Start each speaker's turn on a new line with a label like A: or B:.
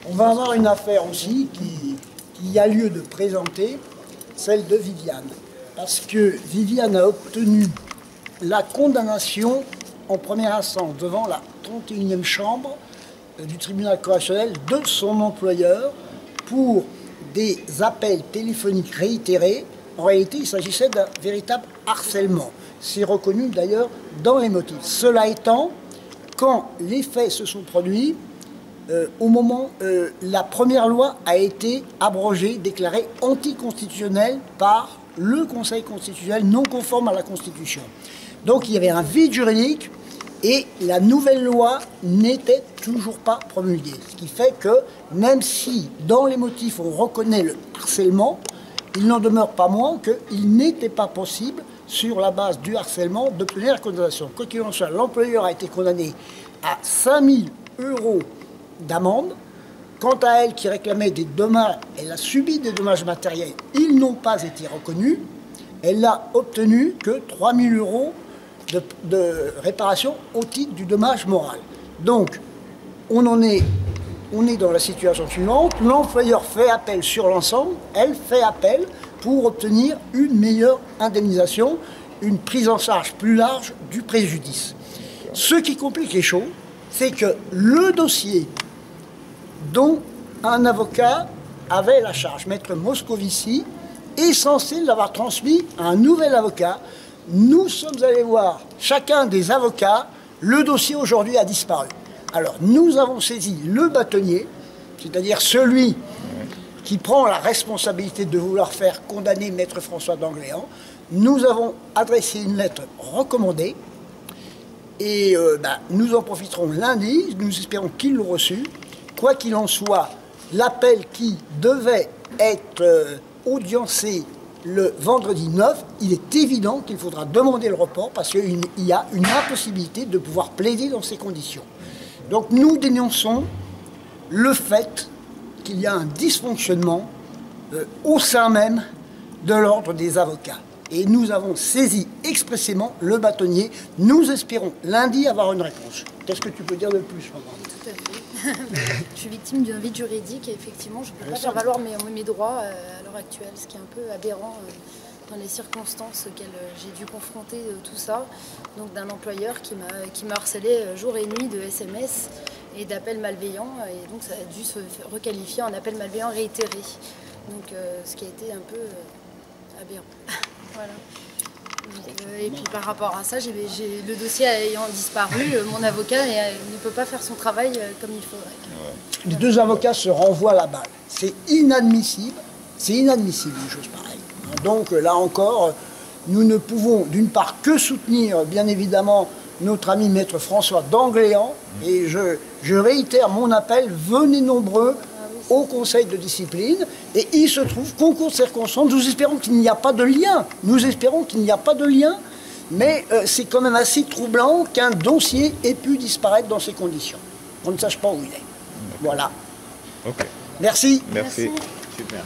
A: On va avoir une affaire aussi qui a lieu de présenter, celle de Viviane. Parce que Viviane a obtenu la condamnation en première instance devant la 31e chambre du tribunal correctionnel de son employeur pour des appels téléphoniques réitérés. En réalité, il s'agissait d'un véritable harcèlement. C'est reconnu d'ailleurs dans les motifs. Cela étant, quand les faits se sont produits, au moment la première loi a été abrogée, déclarée anticonstitutionnelle par le Conseil constitutionnel non conforme à la Constitution. Donc il y avait un vide juridique et la nouvelle loi n'était toujours pas promulguée. Ce qui fait que même si dans les motifs on reconnaît le harcèlement, il n'en demeure pas moins qu'il n'était pas possible, sur la base du harcèlement, d'obtenir la condamnation. Quoi qu'il en soit, l'employeur a été condamné à 5 000 € d'amende. Quant à elle qui réclamait des dommages, elle a subi des dommages matériels, ils n'ont pas été reconnus. Elle n'a obtenu que 3 000 € de réparation au titre du dommage moral. Donc, on est dans la situation suivante. L'employeur fait appel sur l'ensemble, elle fait appel pour obtenir une meilleure indemnisation, une prise en charge plus large du préjudice. Ce qui complique les choses, c'est que le dossier dont un avocat avait la charge, Maître Moscovici, est censé l'avoir transmis à un nouvel avocat. Nous sommes allés voir chacun des avocats, le dossier aujourd'hui a disparu. Alors nous avons saisi le bâtonnier, c'est-à-dire celui qui prend la responsabilité de vouloir faire condamner Maître François d'Angléan. Nous avons adressé une lettre recommandée et nous en profiterons lundi, nous espérons qu'ils l'ont reçu. Quoi qu'il en soit, l'appel qui devait être audiencé le vendredi 9, il est évident qu'il faudra demander le report parce qu'il y a une impossibilité de pouvoir plaider dans ces conditions. Donc nous dénonçons le fait qu'il y a un dysfonctionnement au sein même de l'ordre des avocats. Et nous avons saisi expressément le bâtonnier. Nous espérons lundi avoir une réponse. Qu'est-ce que tu peux dire de plus, maman ?
B: Tout à fait. Je suis victime d'un vide juridique et effectivement, je ne peux pas faire valoir mes droits à l'heure actuelle, ce qui est un peu aberrant dans les circonstances auxquelles j'ai dû confronter tout ça. Donc d'un employeur qui m'a harcelé jour et nuit de SMS et d'appels malveillants. Et donc ça a dû se requalifier en appel malveillant réitéré. Donc ce qui a été un peu aberrant. Voilà. Et puis par rapport à ça, le dossier ayant disparu, mon avocat ne peut pas faire son travail comme il faudrait.
A: Les deux avocats se renvoient la balle. C'est inadmissible une chose pareille. Donc là encore, nous ne pouvons d'une part que soutenir bien évidemment notre ami Maître François d'Angléan et je réitère mon appel, venez nombreux au conseil de discipline, et il se trouve, concours de circonstances, nous espérons qu'il n'y a pas de lien, mais c'est quand même assez troublant qu'un dossier ait pu disparaître dans ces conditions. On ne sache pas où il est. Voilà.
C: Ok.
A: Merci.
C: Merci. Super.